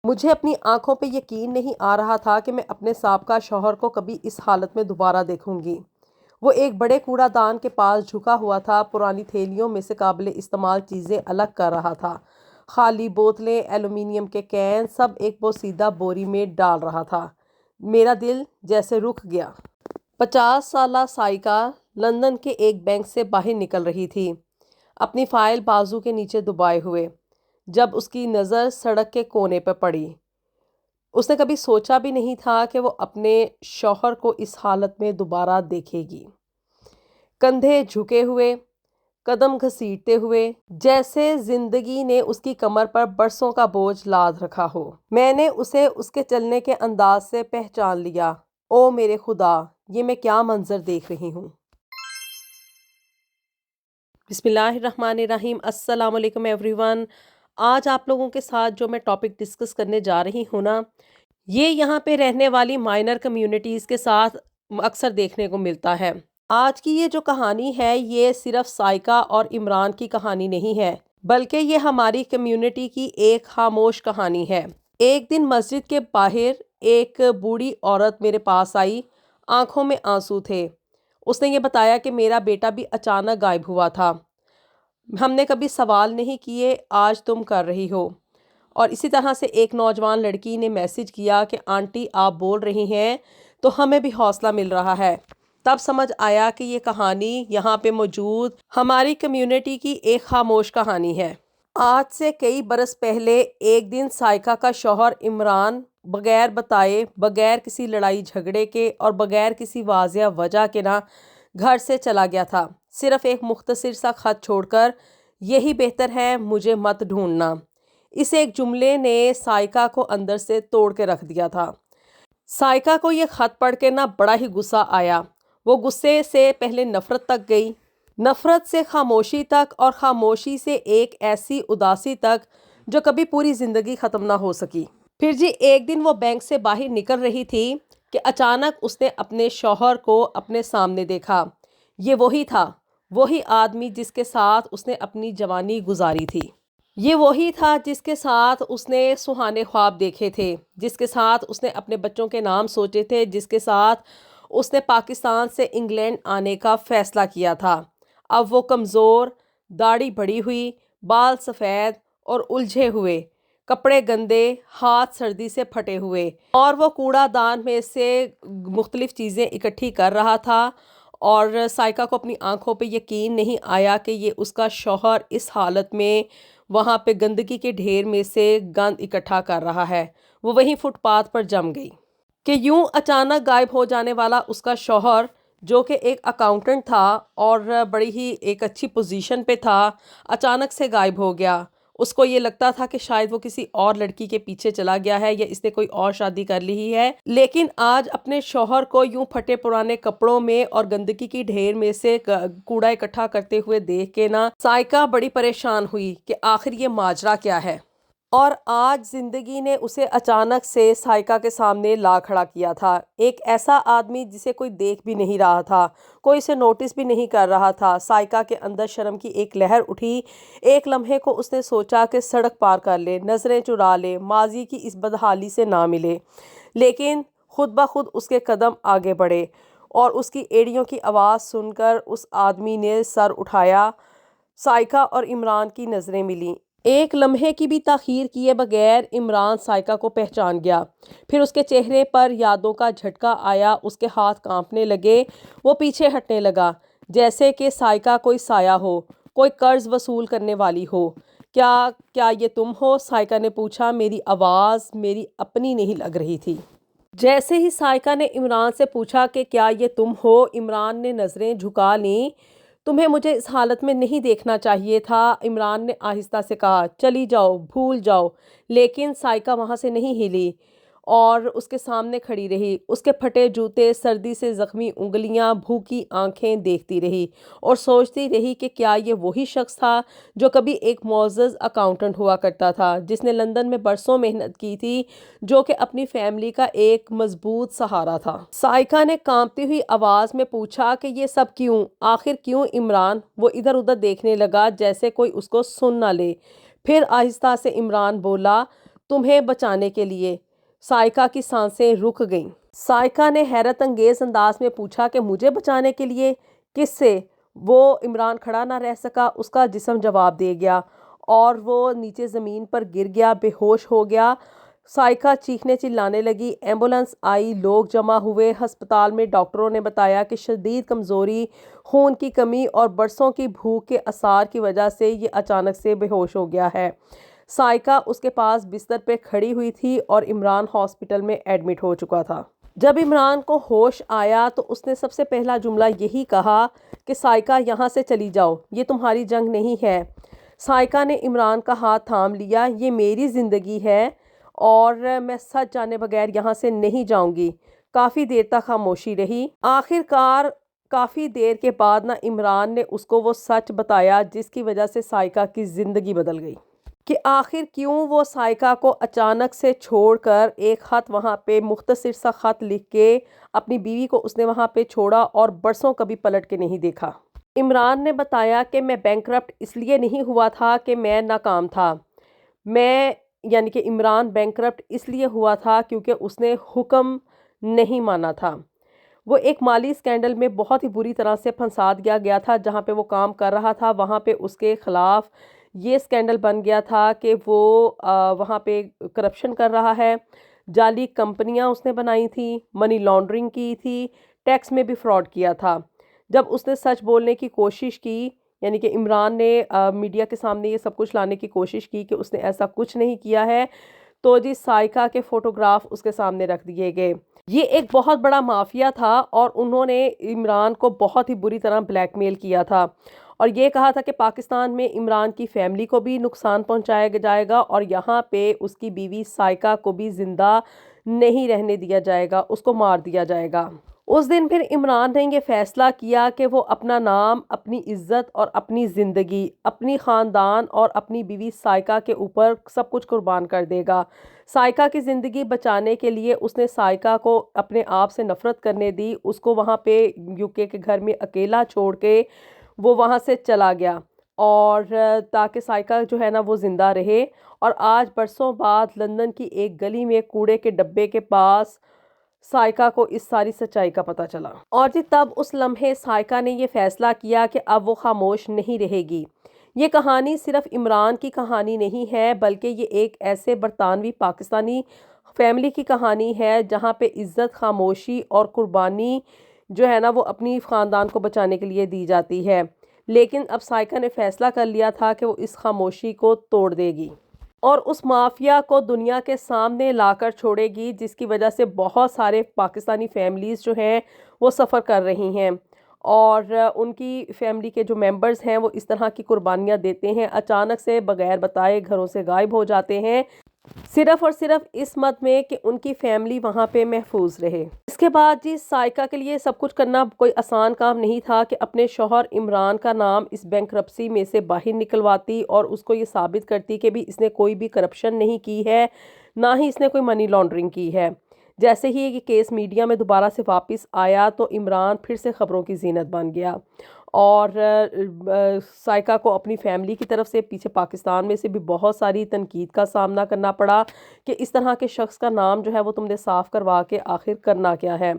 مجھے اپنی آنکھوں پہ یقین نہیں آ رہا تھا کہ میں اپنے سابقہ شوہر کو کبھی اس حالت میں دوبارہ دیکھوں گی۔ وہ ایک بڑے کوڑا دان کے پاس جھکا ہوا تھا، پرانی تھیلیوں میں سے قابل استعمال چیزیں الگ کر رہا تھا، خالی بوتلیں، ایلومینیم کے کین، سب ایک بوسیدہ بوری میں ڈال رہا تھا۔ میرا دل جیسے رک گیا۔ 50 سالہ سائیکا لندن کے ایک بینک سے باہر نکل رہی تھی، اپنی فائل بازو کے نیچے دبائے ہوئے، جب اس کی نظر سڑک کے کونے پر پڑی۔ اس نے کبھی سوچا بھی نہیں تھا کہ وہ اپنے شوہر کو اس حالت میں دوبارہ دیکھے گی، کندھے جھکے ہوئے، قدم گھسیٹتے ہوئے، جیسے زندگی نے اس کی کمر پر برسوں کا بوجھ لاد رکھا ہو۔ میں نے اسے اس کے چلنے کے انداز سے پہچان لیا۔ او میرے خدا، یہ میں کیا منظر دیکھ رہی ہوں! بسم اللہ الرحمن الرحیم۔ السلام علیکم ایوری ون۔ آج آپ لوگوں کے ساتھ جو میں ٹاپک ڈسکس کرنے جا رہی ہوں نا، یہ یہاں پہ رہنے والی مائنر کمیونٹیز کے ساتھ اکثر دیکھنے کو ملتا ہے۔ آج کی یہ جو کہانی ہے، یہ صرف سائیکا اور عمران کی کہانی نہیں ہے، بلکہ یہ ہماری کمیونٹی کی ایک خاموش کہانی ہے۔ ایک دن مسجد کے باہر ایک بوڑھی عورت میرے پاس آئی، آنکھوں میں آنسو تھے۔ اس نے یہ بتایا کہ میرا بیٹا بھی اچانک غائب ہوا تھا۔ ہم نے کبھی سوال نہیں کیے، آج تم کر رہی ہو۔ اور اسی طرح سے ایک نوجوان لڑکی نے میسج کیا کہ آنٹی آپ بول رہی ہیں تو ہمیں بھی حوصلہ مل رہا ہے۔ تب سمجھ آیا کہ یہ کہانی یہاں پہ موجود ہماری کمیونٹی کی ایک خاموش کہانی ہے۔ آج سے کئی برس پہلے ایک دن سائیکا کا شوہر عمران بغیر بتائے، بغیر کسی لڑائی جھگڑے کے اور بغیر کسی واضح وجہ کے نہ گھر سے چلا گیا تھا، صرف ایک مختصر سا خط چھوڑ کر، یہی بہتر ہے، مجھے مت ڈھونڈنا۔ اس ایک جملے نے سائیکا کو اندر سے توڑ کے رکھ دیا تھا۔ سائیکا کو یہ خط پڑھ کے نہ بڑا ہی غصہ آیا۔ وہ غصے سے پہلے نفرت تک گئی، نفرت سے خاموشی تک، اور خاموشی سے ایک ایسی اداسی تک جو کبھی پوری زندگی ختم نہ ہو سکی۔ پھر جی ایک دن وہ بینک سے باہر نکل رہی تھی کہ اچانک اس نے اپنے شوہر کو اپنے سامنے دیکھا۔ یہ وہی تھا، وہی آدمی جس کے ساتھ اس نے اپنی جوانی گزاری تھی۔ یہ وہی تھا جس کے ساتھ اس نے سہانے خواب دیکھے تھے، جس کے ساتھ اس نے اپنے بچوں کے نام سوچے تھے، جس کے ساتھ اس نے پاکستان سے انگلینڈ آنے کا فیصلہ کیا تھا۔ اب وہ کمزور، داڑھی بڑھی ہوئی، بال سفید اور الجھے ہوئے، کپڑے گندے، ہاتھ سردی سے پھٹے ہوئے، اور وہ کوڑا دان میں سے مختلف چیزیں اکٹھی کر رہا تھا، اور سائیکا کو اپنی آنکھوں پہ یقین نہیں آیا کہ یہ اس کا شوہر اس حالت میں وہاں پہ گندگی کے ڈھیر میں سے گند اکٹھا کر رہا ہے۔ وہ وہیں فٹ پاتھ پر جم گئی کہ یوں اچانک غائب ہو جانے والا اس کا شوہر، جو کہ ایک اکاؤنٹنٹ تھا اور بڑی ہی ایک اچھی پوزیشن پہ تھا، اچانک سے غائب ہو گیا۔ اس کو یہ لگتا تھا کہ شاید وہ کسی اور لڑکی کے پیچھے چلا گیا ہے یا اس نے کوئی اور شادی کر لی ہے، لیکن آج اپنے شوہر کو یوں پھٹے پرانے کپڑوں میں اور گندگی کی ڈھیر میں سے کوڑا اکٹھا کرتے ہوئے دیکھ کے نا سائیکا بڑی پریشان ہوئی کہ آخر یہ ماجرا کیا ہے۔ اور آج زندگی نے اسے اچانک سے سائیکا کے سامنے لا کھڑا کیا تھا، ایک ایسا آدمی جسے کوئی دیکھ بھی نہیں رہا تھا، کوئی اسے نوٹس بھی نہیں کر رہا تھا۔ سائیکا کے اندر شرم کی ایک لہر اٹھی۔ ایک لمحے کو اس نے سوچا کہ سڑک پار کر لے، نظریں چرا لے، ماضی کی اس بدحالی سے نہ ملے، لیکن خود بخود اس کے قدم آگے بڑھے، اور اس کی ایڑیوں کی آواز سن کر اس آدمی نے سر اٹھایا۔ سائیکا اور عمران کی نظریں ملیں۔ ایک لمحے کی بھی تاخیر کیے بغیر عمران سائیکا کو پہچان گیا۔ پھر اس کے چہرے پر یادوں کا جھٹکا آیا، اس کے ہاتھ کانپنے لگے، وہ پیچھے ہٹنے لگا، جیسے کہ سائیکا کوئی سایہ ہو، کوئی قرض وصول کرنے والی ہو۔ کیا یہ تم ہو؟ سائیکا نے پوچھا۔ میری آواز میری اپنی نہیں لگ رہی تھی۔ جیسے ہی سائیکا نے عمران سے پوچھا کہ کیا یہ تم ہو، عمران نے نظریں جھکا لیں۔ تمہیں مجھے اس حالت میں نہیں دیکھنا چاہیے تھا، عمران نے آہستہ سے کہا۔ چلی جاؤ، بھول جاؤ۔ لیکن سائیکا وہاں سے نہیں ہلی اور اس کے سامنے کھڑی رہی، اس کے پھٹے جوتے، سردی سے زخمی انگلیاں، بھوکی آنکھیں دیکھتی رہی اور سوچتی رہی کہ کیا یہ وہی شخص تھا جو کبھی ایک معزز اکاؤنٹنٹ ہوا کرتا تھا، جس نے لندن میں برسوں محنت کی تھی، جو کہ اپنی فیملی کا ایک مضبوط سہارا تھا۔ سائیکا نے کانپتی ہوئی آواز میں پوچھا کہ یہ سب کیوں؟ آخر کیوں عمران؟ وہ ادھر ادھر دیکھنے لگا جیسے کوئی اس کو سن نہ لے۔ پھر آہستہ سے عمران بولا، تمہیں بچانے کے لیے۔ سائقہ کی سانسیں رک گئیں۔ سائقہ نے حیرت انگیز انداز میں پوچھا کہ مجھے بچانے کے لیے؟ کس سے؟ وہ عمران کھڑا نہ رہ سکا، اس کا جسم جواب دے گیا اور وہ نیچے زمین پر گر گیا، بے ہوش ہو گیا۔ سائقہ چیخنے چلانے لگی، ایمبولنس آئی، لوگ جمع ہوئے۔ ہسپتال میں ڈاکٹروں نے بتایا کہ شدید کمزوری، خون کی کمی اور برسوں کی بھوک کے اثار کی وجہ سے یہ اچانک سے بے ہوش ہو گیا ہے۔ سائقہ اس کے پاس بستر پہ کھڑی ہوئی تھی اور عمران ہاسپٹل میں ایڈمٹ ہو چکا تھا۔ جب عمران کو ہوش آیا تو اس نے سب سے پہلا جملہ یہی کہا کہ سائقہ یہاں سے چلی جاؤ، یہ تمہاری جنگ نہیں ہے۔ سائقہ نے عمران کا ہاتھ تھام لیا، یہ میری زندگی ہے اور میں سچ جانے بغیر یہاں سے نہیں جاؤں گی۔ کافی دیر تک خاموشی رہی۔ آخر کار کافی دیر کے بعد نہ عمران نے اس کو وہ سچ بتایا جس کی وجہ سے سائقہ کی زندگی بدل گئی، کہ آخر کیوں وہ سائقہ کو اچانک سے چھوڑ کر ایک خط وہاں پہ مختصر سا خط لکھ کے اپنی بیوی کو اس نے وہاں پہ چھوڑا اور برسوں کبھی پلٹ کے نہیں دیکھا۔ عمران نے بتایا کہ میں بینکرپٹ اس لیے نہیں ہوا تھا کہ میں ناکام تھا، میں یعنی کہ عمران بینکرپٹ اس لیے ہوا تھا کیونکہ اس نے حکم نہیں مانا تھا۔ وہ ایک مالی اسکینڈل میں بہت ہی بری طرح سے پھنسا دیا گیا تھا۔ جہاں پہ وہ کام کر رہا تھا وہاں پہ اس کے خلاف یہ اسکینڈل بن گیا تھا کہ وہ وہاں پہ کرپشن کر رہا ہے، جعلی کمپنیاں اس نے بنائی تھیں، منی لانڈرنگ کی تھی، ٹیکس میں بھی فراڈ کیا تھا۔ جب اس نے سچ بولنے کی کوشش کی، یعنی کہ عمران نے میڈیا کے سامنے یہ سب کچھ لانے کی کوشش کی کہ اس نے ایسا کچھ نہیں کیا ہے، تو جی سائقہ کے فوٹوگراف اس کے سامنے رکھ دیے گئے۔ یہ ایک بہت بڑا مافیا تھا اور انہوں نے عمران کو بہت ہی بری طرح بلیک میل کیا تھا اور یہ کہا تھا کہ پاکستان میں عمران کی فیملی کو بھی نقصان پہنچایا جائے گا اور یہاں پہ اس کی بیوی سائقہ کو بھی زندہ نہیں رہنے دیا جائے گا، اس کو مار دیا جائے گا۔ اس دن پھر عمران نے یہ فیصلہ کیا کہ وہ اپنا نام، اپنی عزت اور اپنی زندگی، اپنی خاندان اور اپنی بیوی سائقہ کے اوپر سب کچھ قربان کر دے گا۔ سائقہ کی زندگی بچانے کے لیے اس نے سائقہ کو اپنے آپ سے نفرت کرنے دی، اس کو وہاں پہ یوکے کے گھر میں اکیلا چھوڑ کے وہ وہاں سے چلا گیا اور تاکہ سائقہ جو ہے نا وہ زندہ رہے۔ اور آج برسوں بعد لندن کی ایک گلی میں کوڑے کے ڈبے کے پاس سائقہ کو اس ساری سچائی کا پتہ چلا اور جی تب اس لمحے سائقہ نے یہ فیصلہ کیا کہ اب وہ خاموش نہیں رہے گی۔ یہ کہانی صرف عمران کی کہانی نہیں ہے بلکہ یہ ایک ایسے برطانوی پاکستانی فیملی کی کہانی ہے جہاں پہ عزت، خاموشی اور قربانی جو ہے نا وہ اپنی خاندان کو بچانے کے لیے دی جاتی ہے۔ لیکن اب سائقہ نے فیصلہ کر لیا تھا کہ وہ اس خاموشی کو توڑ دے گی اور اس مافیا کو دنیا کے سامنے لا کر چھوڑے گی، جس کی وجہ سے بہت سارے پاکستانی فیملیز جو ہیں وہ سفر کر رہی ہیں اور ان کی فیملی کے جو ممبرز ہیں وہ اس طرح کی قربانیاں دیتے ہیں، اچانک سے بغیر بتائے گھروں سے غائب ہو جاتے ہیں، صرف اور صرف اس مت میں کہ ان کی فیملی وہاں پہ محفوظ رہے۔ اس کے بعد جی سائقہ کے لیے سب کچھ کرنا کوئی آسان کام نہیں تھا کہ اپنے شوہر عمران کا نام اس بینکرپسی میں سے باہر نکلواتی اور اس کو یہ ثابت کرتی کہ بھی اس نے کوئی بھی کرپشن نہیں کی ہے، نہ ہی اس نے کوئی منی لانڈرنگ کی ہے۔ جیسے ہی یہ کیس میڈیا میں دوبارہ سے واپس آیا تو عمران پھر سے خبروں کی زینت بن گیا اور سائقہ کو اپنی فیملی کی طرف سے پیچھے پاکستان میں سے بھی بہت ساری تنقید کا سامنا کرنا پڑا کہ اس طرح کے شخص کا نام جو ہے وہ تم نے صاف کروا کے آخر کرنا کیا ہے۔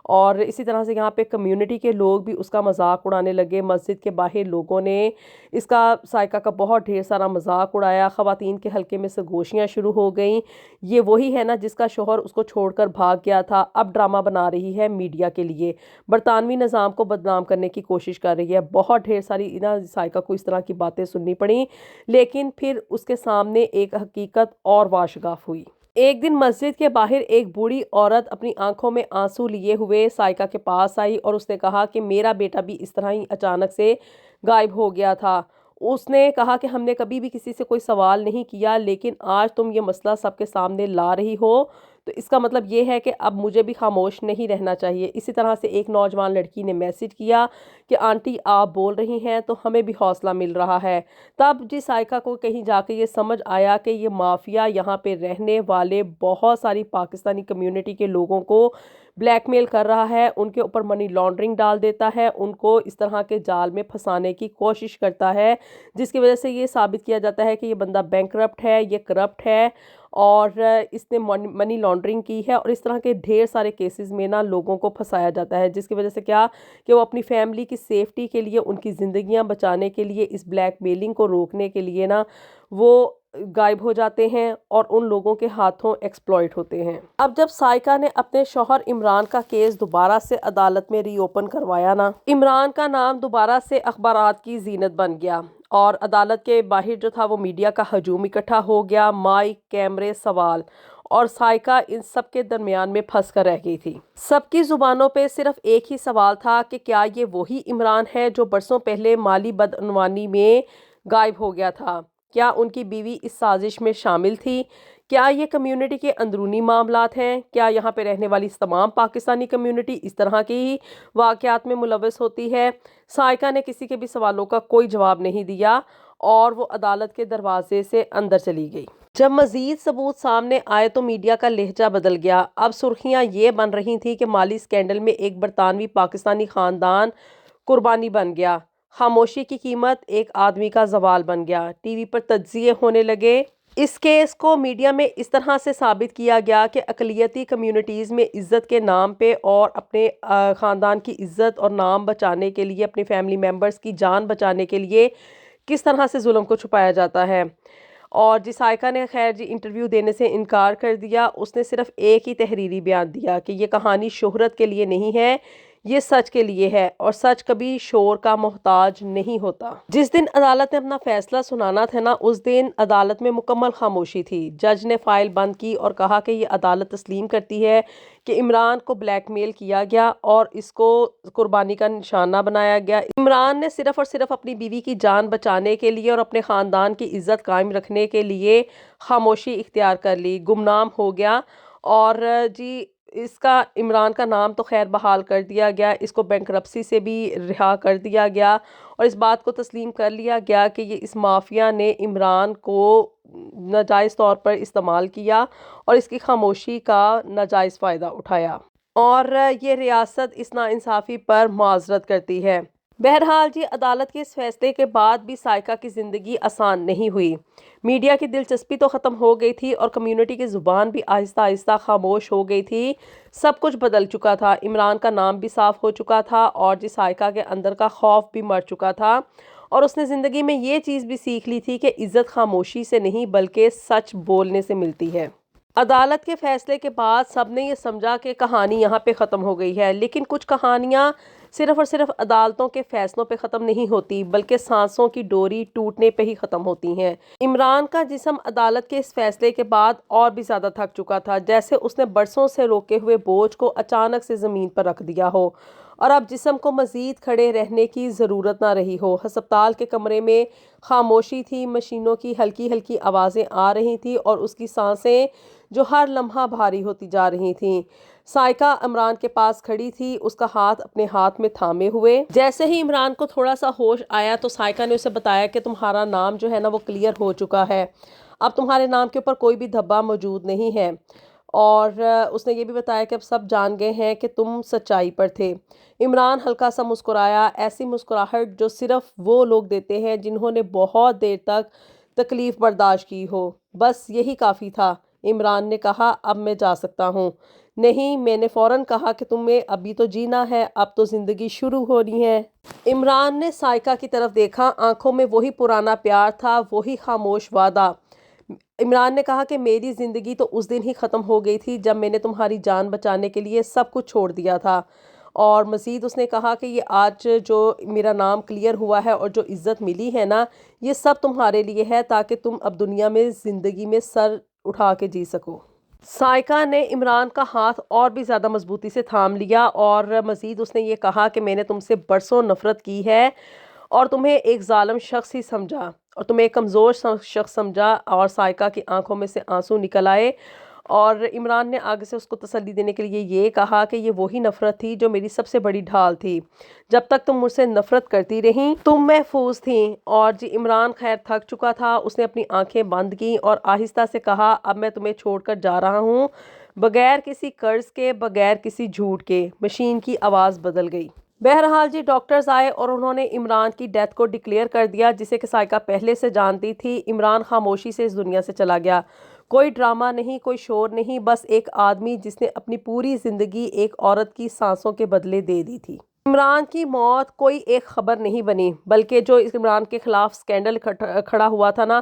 اور اسی طرح سے یہاں پہ کمیونٹی کے لوگ بھی اس کا مذاق اڑانے لگے، مسجد کے باہر لوگوں نے اس کا سائقہ کا بہت ڈھیر سارا مذاق اڑایا، خواتین کے حلقے میں سے گوشیاں شروع ہو گئیں، یہ وہی ہے نا جس کا شوہر اس کو چھوڑ کر بھاگ گیا تھا، اب ڈرامہ بنا رہی ہے میڈیا کے لیے، برطانوی نظام کو بدنام کرنے کی کوشش کر رہی ہے۔ بہت ڈھیر ساری نا سائقہ کو اس طرح کی باتیں سننی پڑیں، لیکن پھر اس کے سامنے ایک حقیقت اور واشگاف ہوئی۔ ایک دن مسجد کے باہر ایک بوڑھی عورت اپنی آنکھوں میں آنسو لیے ہوئے سائقہ کے پاس آئی اور اس نے کہا کہ میرا بیٹا بھی اس طرح ہی اچانک سے غائب ہو گیا تھا۔ اس نے کہا کہ ہم نے کبھی بھی کسی سے کوئی سوال نہیں کیا، لیکن آج تم یہ مسئلہ سب کے سامنے لا رہی ہو تو اس کا مطلب یہ ہے کہ اب مجھے بھی خاموش نہیں رہنا چاہیے۔ اسی طرح سے ایک نوجوان لڑکی نے میسج کیا کہ آنٹی آپ بول رہی ہیں تو ہمیں بھی حوصلہ مل رہا ہے۔ تب جی سائقہ کو کہیں جا کے یہ سمجھ آیا کہ یہ مافیا یہاں پہ رہنے والے بہت ساری پاکستانی کمیونٹی کے لوگوں کو بلیک میل کر رہا ہے، ان کے اوپر منی لانڈرنگ ڈال دیتا ہے، ان کو اس طرح کے جال میں پھنسانے کی کوشش کرتا ہے، جس کی وجہ سے یہ ثابت کیا جاتا ہے کہ یہ بندہ بینکرپٹ ہے، یہ کرپٹ ہے اور اس نے منی لانڈرنگ کی ہے، اور اس طرح کے ڈھیر سارے کیسز میں نا لوگوں کو پھنسایا جاتا ہے، جس کی وجہ سے کیا کہ وہ اپنی فیملی کی سیفٹی کے لیے، ان کی زندگیاں بچانے کے لیے، اس بلیک میلنگ کو روکنے کے لیے نا وہ غائب ہو جاتے ہیں اور ان لوگوں کے ہاتھوں ایکسپلائٹ ہوتے ہیں۔ اب جب سائقہ نے اپنے شوہر عمران کا کیس دوبارہ سے عدالت میں ری اوپن کروایا نا، عمران کا نام دوبارہ سے اخبارات کی زینت بن گیا، اور عدالت کے باہر جو تھا وہ میڈیا کا ہجوم اکٹھا ہو گیا، مائک، کیمرے، سوال، اور سائقہ ان سب کے درمیان میں پھنس کر رہ گئی تھی۔ سب کی زبانوں پہ صرف ایک ہی سوال تھا کہ کیا یہ وہی عمران ہے جو برسوں پہلے مالی بدعنوانی میں غائب ہو گیا تھا؟ کیا ان کی بیوی اس سازش میں شامل تھی؟ کیا یہ کمیونٹی کے اندرونی معاملات ہیں؟ کیا یہاں پہ رہنے والی تمام پاکستانی کمیونٹی اس طرح کی واقعات میں ملوث ہوتی ہے؟ سائقہ نے کسی کے بھی سوالوں کا کوئی جواب نہیں دیا اور وہ عدالت کے دروازے سے اندر چلی گئی۔ جب مزید ثبوت سامنے آئے تو میڈیا کا لہجہ بدل گیا۔ اب سرخیاں یہ بن رہی تھیں کہ مالی سکینڈل میں ایک برطانوی پاکستانی خاندان قربانی بن گیا، خاموشی کی قیمت ایک آدمی کا زوال بن گیا، ٹی وی پر تجزیے ہونے لگے۔ اس کیس کو میڈیا میں اس طرح سے ثابت کیا گیا کہ اقلیتی کمیونٹیز میں عزت کے نام پہ اور اپنے خاندان کی عزت اور نام بچانے کے لیے، اپنے فیملی ممبرز کی جان بچانے کے لیے کس طرح سے ظلم کو چھپایا جاتا ہے۔ اور سائقہ نے خیر انٹرویو دینے سے انکار کر دیا۔ اس نے صرف ایک ہی تحریری بیان دیا کہ یہ کہانی شہرت کے لیے نہیں ہے، یہ سچ کے لیے ہے، اور سچ کبھی شور کا محتاج نہیں ہوتا۔ جس دن عدالت نے اپنا فیصلہ سنانا تھا نا، اس دن عدالت میں مکمل خاموشی تھی۔ جج نے فائل بند کی اور کہا کہ یہ عدالت تسلیم کرتی ہے کہ عمران کو بلیک میل کیا گیا اور اس کو قربانی کا نشانہ بنایا گیا۔ عمران نے صرف اور صرف اپنی بیوی کی جان بچانے کے لیے اور اپنے خاندان کی عزت قائم رکھنے کے لیے خاموشی اختیار کر لی، گمنام ہو گیا، اور اس کا عمران کا نام تو خیر بحال کر دیا گیا، اس کو بینکرپسی سے بھی رہا کر دیا گیا، اور اس بات کو تسلیم کر لیا گیا کہ یہ اس مافیا نے عمران کو ناجائز طور پر استعمال کیا اور اس کی خاموشی کا ناجائز فائدہ اٹھایا، اور یہ ریاست اس ناانصافی پر معذرت کرتی ہے۔ بہرحال عدالت کے اس فیصلے کے بعد بھی سائقہ کی زندگی آسان نہیں ہوئی۔ میڈیا کی دلچسپی تو ختم ہو گئی تھی اور کمیونٹی کی زبان بھی آہستہ آہستہ خاموش ہو گئی تھی۔ سب کچھ بدل چکا تھا، عمران کا نام بھی صاف ہو چکا تھا، اور سائقہ کے اندر کا خوف بھی مر چکا تھا، اور اس نے زندگی میں یہ چیز بھی سیکھ لی تھی کہ عزت خاموشی سے نہیں بلکہ سچ بولنے سے ملتی ہے۔ عدالت کے فیصلے کے بعد سب نے یہ سمجھا کہ کہانی یہاں پہ ختم ہو گئی ہے، لیکن کچھ کہانیاں صرف اور صرف عدالتوں کے فیصلوں پہ ختم نہیں ہوتی بلکہ سانسوں کی ڈوری ٹوٹنے پہ ہی ختم ہوتی ہیں۔ عمران کا جسم عدالت کے اس فیصلے کے بعد اور بھی زیادہ تھک چکا تھا، جیسے اس نے برسوں سے روکے ہوئے بوجھ کو اچانک سے زمین پر رکھ دیا ہو اور اب جسم کو مزید کھڑے رہنے کی ضرورت نہ رہی ہو۔ ہسپتال کے کمرے میں خاموشی تھی، مشینوں کی ہلکی ہلکی آوازیں آ رہی تھیں اور اس کی سانسیں جو ہر لمحہ بھاری ہوتی جا رہی تھیں۔ سائقہ عمران کے پاس کھڑی تھی، اس کا ہاتھ اپنے ہاتھ میں تھامے ہوئے۔ جیسے ہی عمران کو تھوڑا سا ہوش آیا تو سائقہ نے اسے بتایا کہ تمہارا نام جو ہے نا وہ کلیئر ہو چکا ہے، اب تمہارے نام کے اوپر کوئی بھی دھبا موجود نہیں ہے، اور اس نے یہ بھی بتایا کہ اب سب جان گئے ہیں کہ تم سچائی پر تھے۔ عمران ہلکا سا مسکرایا، ایسی مسکراہٹ جو صرف وہ لوگ دیتے ہیں جنہوں نے بہت دیر تک تکلیف برداشت کی ہو۔ بس یہی کافی تھا، عمران نے کہا، اب میں جا سکتا ہوں۔ نہیں، میں نے فوراً کہا کہ تمہیں ابھی تو جینا ہے، اب تو زندگی شروع ہونی ہے۔ عمران نے سائقہ کی طرف دیکھا، آنکھوں میں وہی پرانا پیار تھا، وہی خاموش وعدہ۔ عمران نے کہا کہ میری زندگی تو اس دن ہی ختم ہو گئی تھی جب میں نے تمہاری جان بچانے کے لیے سب کچھ چھوڑ دیا تھا، اور مزید اس نے کہا کہ یہ آج جو میرا نام کلیئر ہوا ہے اور جو عزت ملی ہے نا، یہ سب تمہارے لیے ہے تاکہ تم اب دنیا میں زندگی میں سر اٹھا کے جی سکو۔ سائقہ نے عمران کا ہاتھ اور بھی زیادہ مضبوطی سے تھام لیا اور مزید اس نے یہ کہا کہ میں نے تم سے برسوں نفرت کی ہے اور تمہیں ایک ظالم شخص ہی سمجھا اور تمہیں ایک کمزور شخص سمجھا، اور سائقہ کی آنکھوں میں سے آنسو نکل آئے، اور عمران نے آگے سے اس کو تسلی دینے کے لیے یہ کہا کہ یہ وہی نفرت تھی جو میری سب سے بڑی ڈھال تھی، جب تک تم مجھ سے نفرت کرتی رہیں تم محفوظ تھیں۔ اور عمران خیر تھک چکا تھا، اس نے اپنی آنکھیں بند کیں اور آہستہ سے کہا، اب میں تمہیں چھوڑ کر جا رہا ہوں، بغیر کسی قرض کے، بغیر کسی جھوٹ کے۔ مشین کی آواز بدل گئی۔ بہرحال ڈاکٹرز آئے اور انہوں نے عمران کی ڈیتھ کو ڈکلیئر کر دیا، جسے کہ سائقہ پہلے سے جانتی تھی۔ عمران خاموشی سے اس دنیا سے چلا گیا۔ کوئی ڈرامہ نہیں، کوئی شور نہیں، بس ایک آدمی جس نے اپنی پوری زندگی ایک عورت کی سانسوں کے بدلے دے دی تھی۔ عمران کی موت کوئی ایک خبر نہیں بنی، بلکہ جو عمران کے خلاف سکینڈل کھڑا ہوا تھا نا،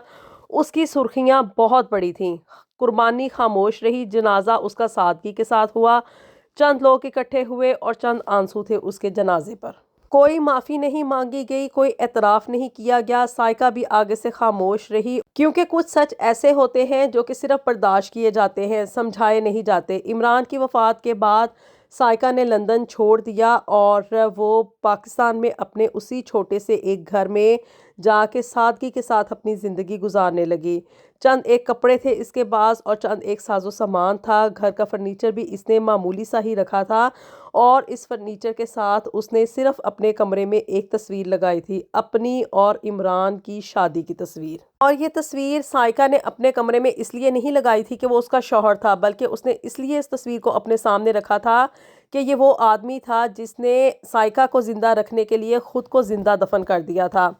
اس کی سرخیاں بہت بڑی تھیں۔ قربانی خاموش رہی، جنازہ اس کا سادگی کے ساتھ ہوا، چند لوگ اکٹھے ہوئے اور چند آنسو تھے اس کے جنازے پر۔ کوئی معافی نہیں مانگی گئی، کوئی اعتراف نہیں کیا گیا۔ سائقہ بھی آگے سے خاموش رہی، کیونکہ کچھ سچ ایسے ہوتے ہیں جو کہ صرف برداشت کیے جاتے ہیں، سمجھائے نہیں جاتے۔ عمران کی وفات کے بعد سائقہ نے لندن چھوڑ دیا اور وہ پاکستان میں اپنے اسی چھوٹے سے ایک گھر میں جا کے سادگی کے ساتھ اپنی زندگی گزارنے لگی۔ چند ایک کپڑے تھے اس کے پاس اور چند ایک ساز و سامان تھا۔ گھر کا فرنیچر بھی اس نے معمولی سا ہی رکھا تھا اور اس فرنیچر کے ساتھ اس نے صرف اپنے کمرے میں ایک تصویر لگائی تھی، اپنی اور عمران کی شادی کی تصویر۔ اور یہ تصویر سائقہ نے اپنے کمرے میں اس لیے نہیں لگائی تھی کہ وہ اس کا شوہر تھا، بلکہ اس نے اس لیے اس تصویر کو اپنے سامنے رکھا تھا کہ یہ وہ آدمی تھا جس نے سائقہ کو زندہ رکھنے کے لیے خود کو زندہ دفن کر دیا تھا۔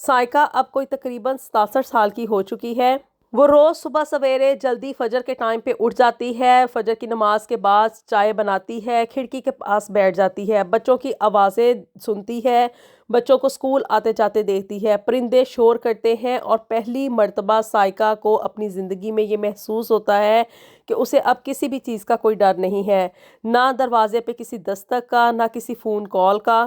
سائقہ اب کوئی تقریباً 67 سال کی ہو چکی ہے۔ وہ روز صبح سویرے جلدی فجر کے ٹائم پہ اٹھ جاتی ہے، فجر کی نماز کے بعد چائے بناتی ہے، کھڑکی کے پاس بیٹھ جاتی ہے، بچوں کی آوازیں سنتی ہے، بچوں کو اسکول آتے جاتے دیکھتی ہے، پرندے شور کرتے ہیں، اور پہلی مرتبہ سائقہ کو اپنی زندگی میں یہ محسوس ہوتا ہے کہ اسے اب کسی بھی چیز کا کوئی ڈر نہیں ہے، نہ دروازے پہ کسی دستک کا، نہ کسی فون کال کا،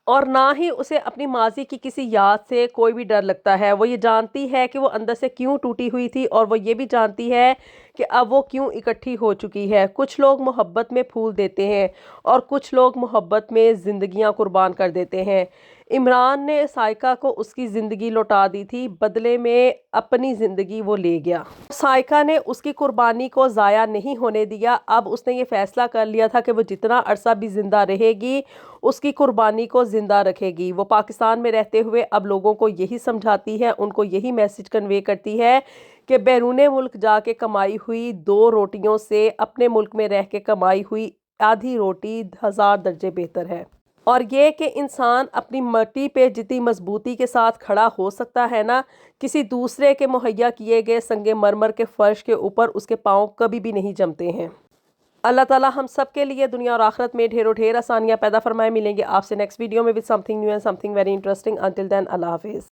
اور نہ ہی اسے اپنی ماضی کی کسی یاد سے کوئی بھی ڈر لگتا ہے۔ وہ یہ جانتی ہے کہ وہ اندر سے کیوں ٹوٹی ہوئی تھی، اور وہ یہ بھی جانتی ہے کہ اب وہ کیوں اکٹھی ہو چکی ہے۔ کچھ لوگ محبت میں پھول دیتے ہیں اور کچھ لوگ محبت میں زندگیاں قربان کر دیتے ہیں۔ عمران نے سائقہ کو اس کی زندگی لوٹا دی تھی، بدلے میں اپنی زندگی وہ لے گیا۔ سائقہ نے اس کی قربانی کو ضائع نہیں ہونے دیا۔ اب اس نے یہ فیصلہ کر لیا تھا کہ وہ جتنا عرصہ بھی زندہ رہے گی اس کی قربانی کو زندہ رکھے گی۔ وہ پاکستان میں رہتے ہوئے اب لوگوں کو یہی سمجھاتی ہے، ان کو یہی میسج کنوے کرتی ہے کہ بیرون ملک جا کے کمائی ہوئی 2 روٹیوں سے اپنے ملک میں رہ کے کمائی ہوئی آدھی روٹی 1000 درجے بہتر ہے۔ اور یہ کہ انسان اپنی مٹی پہ جتنی مضبوطی کے ساتھ کھڑا ہو سکتا ہے نا، کسی دوسرے کے مہیا کیے گئے سنگ مرمر کے فرش کے اوپر اس کے پاؤں کبھی بھی نہیں جمتے ہیں۔ اللہ تعالیٰ ہم سب کے لیے دنیا اور آخرت میں ڈھیر و ڈھیر آسانیاں پیدا فرمائے۔ ملیں گے آپ سے نیکسٹ ویڈیو میں with something new and something very interesting. Until then, اللہ حافظ۔